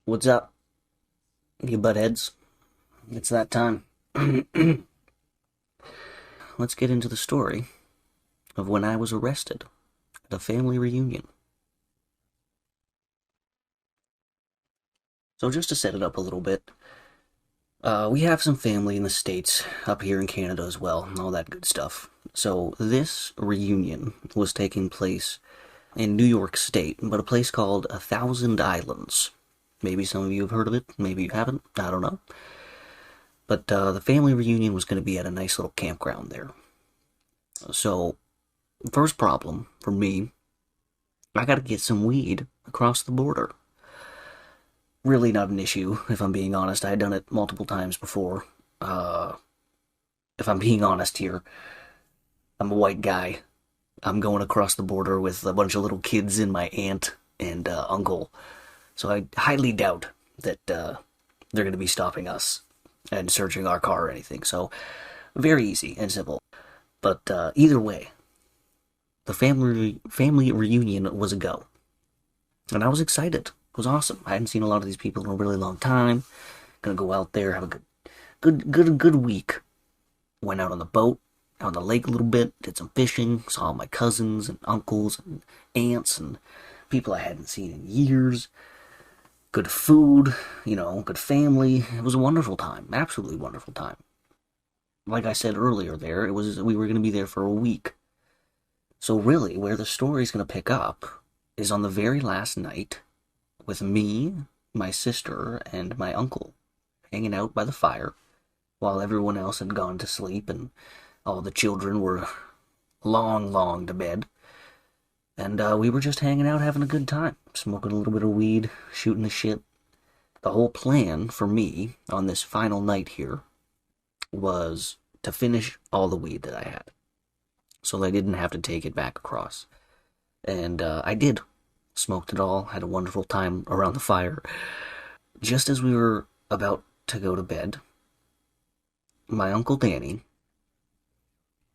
What's up, you buttheads? It's that time. Let's get into the story of when I was arrested at a family reunion. So, just to set it up a little bit, we have some family in the States, up here in Canada as well, and all that good stuff. So, this reunion was taking place in New York State, but a place called A Thousand Islands. Maybe some of you have heard of it, maybe you haven't, I don't know. But the family reunion was going to be at a nice little campground there. So, first problem for me, I gotta get some weed across the border. Really not an issue, if I'm being honest. I had done it multiple times before. Uh, if I'm being honest here, I'm a white guy. I'm going across the border with a bunch of little kids and my aunt and uncle. So I highly doubt that they're going to be stopping us and searching our car or anything. So very easy and simple. But either way, the family reunion was a go, and I was excited. It was awesome. I hadn't seen a lot of these people in a really long time. Gonna go out there, have a good week. Went out on the boat, out on the lake a little bit, did some fishing, saw my cousins and uncles and aunts and people I hadn't seen in years. Good food, good family. It was a wonderful time, absolutely wonderful time. Like I said earlier, we were gonna be there for a week. So really, where the story's gonna pick up is on the very last night with me, my sister, and my uncle hanging out by the fire while everyone else had gone to sleep and all the children were long to bed. And we were just hanging out, having a good time, smoking a little bit of weed, shooting the shit. The whole plan for me on this final night here was to finish all the weed that I had so that I didn't have to take it back across. And I did. Smoked it all, had a wonderful time around the fire. Just as we were about to go to bed, my Uncle Danny,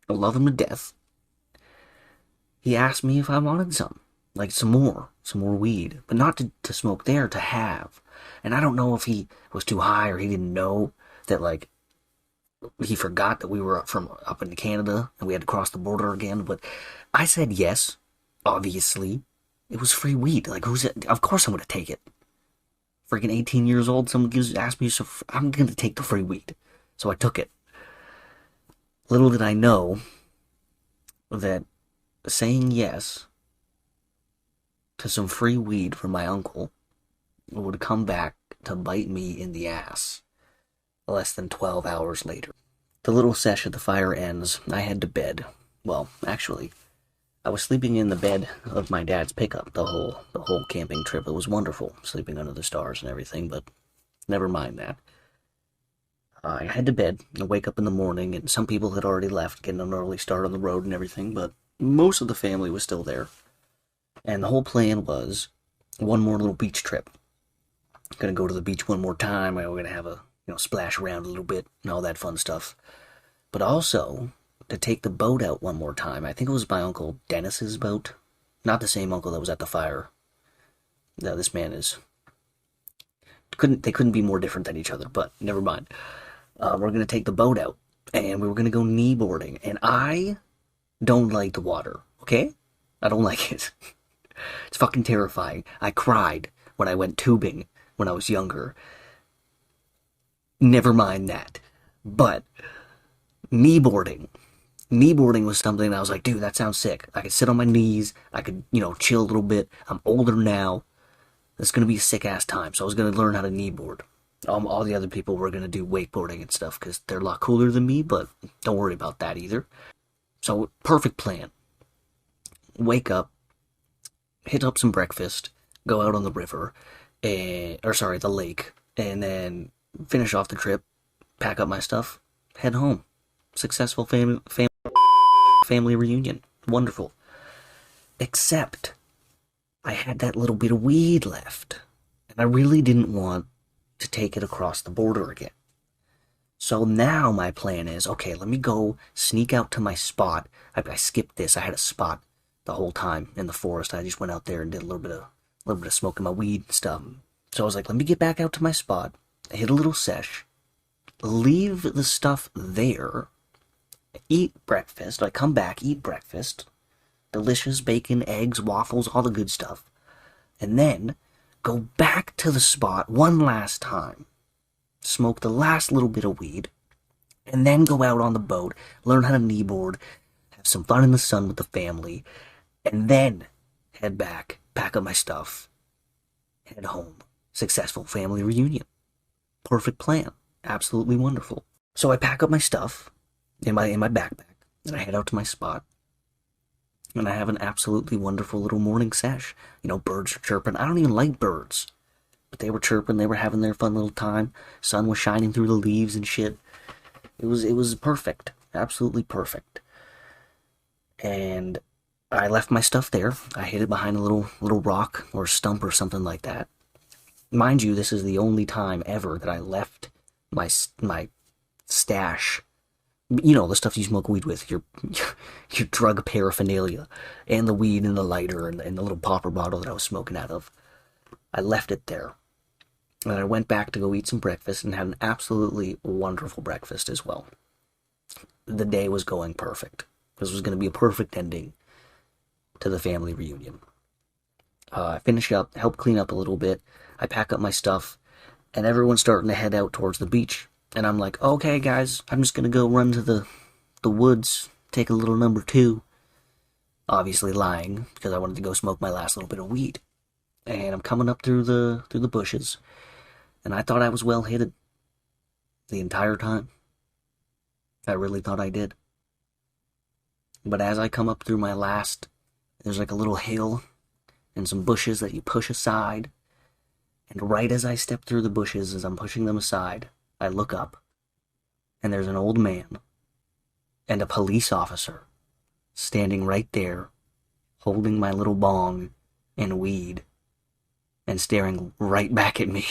I love him to death, he asked me if I wanted some. Like some more weed. But not to smoke there, to have. And I don't know if he was too high or he didn't know that, like, he forgot that we were from up in Canada and we had to cross the border again. But I said yes, obviously. It was free weed. Like, who's it? Of course I'm gonna take it. Freaking 18 years old, someone asks me, so I'm gonna take the free weed. So I took it. Little did I know that saying yes to some free weed from my uncle would come back to bite me in the ass less than 12 hours later. The little sesh at the fire ends. I head to bed. Well, actually, I was sleeping in the bed of my dad's pickup the whole camping trip. It was wonderful, sleeping under the stars and everything, but never mind that. I head to bed and wake up in the morning, and some people had already left, getting an early start on the road and everything, but most of the family was still there. And the whole plan was one more little beach trip. Gonna go to the beach one more time. We're gonna have a splash around a little bit and all that fun stuff. But also to take the boat out one more time. I think it was my Uncle Dennis's boat. Not the same uncle that was at the fire. No, this man is couldn't be more different than each other, but never mind. We're gonna take the boat out and we were gonna go kneeboarding. And I don't like the water, okay? I don't like it. It's fucking terrifying. I cried when I went tubing when I was younger. Never mind that. But kneeboarding. Kneeboarding was something that I was like, dude, that sounds sick. I could sit on my knees. I could, chill a little bit. I'm older now. It's going to be a sick ass time. So I was going to learn how to kneeboard. All the other people were going to do wakeboarding and stuff because they're a lot cooler than me, but don't worry about that either. So, perfect plan. Wake up, hit up some breakfast, go out on the river, the lake, and then finish off the trip, pack up my stuff, head home. Successful family reunion. Wonderful. Except, I had that little bit of weed left, and I really didn't want to take it across the border again. So now my plan is, okay, let me go sneak out to my spot. I skipped this. I had a spot the whole time in the forest. I just went out there and did a little bit of smoking my weed and stuff. So I was like, let me get back out to my spot, hit a little sesh, leave the stuff there, eat breakfast. I come back, eat breakfast, delicious bacon, eggs, waffles, all the good stuff, and then go back to the spot one last time, smoke the last little bit of weed, and then go out on the boat, learn how to kneeboard, have some fun in the sun with the family, and then head back, pack up my stuff, head home. Successful family reunion. Perfect plan. Absolutely wonderful. So I pack up my stuff in my backpack, and I head out to my spot, and I have an absolutely wonderful little morning sesh. Birds are chirping. I don't even like birds, but they were chirping. They were having their fun little time. Sun was shining through the leaves and shit. It was perfect. Absolutely perfect. And I left my stuff there. I hid it behind a little rock or stump or something like that. Mind you, this is the only time ever that I left my stash. The stuff you smoke weed with, your drug paraphernalia, and the weed and the lighter and the little popper bottle that I was smoking out of. I left it there. And I went back to go eat some breakfast and had an absolutely wonderful breakfast as well. The day was going perfect. This was going to be a perfect ending to the family reunion. I finish up, help clean up a little bit. I pack up my stuff, and everyone's starting to head out towards the beach. And I'm like, okay, guys, I'm just going to go run to the woods, take a little number 2. Obviously lying, because I wanted to go smoke my last little bit of weed. And I'm coming up through the bushes, and I thought I was well hidden the entire time. I really thought I did. But as I come up through there's like a little hill and some bushes that you push aside. And right as I step through the bushes, as I'm pushing them aside, I look up, and there's an old man and a police officer standing right there, holding my little bong and weed, and staring right back at me.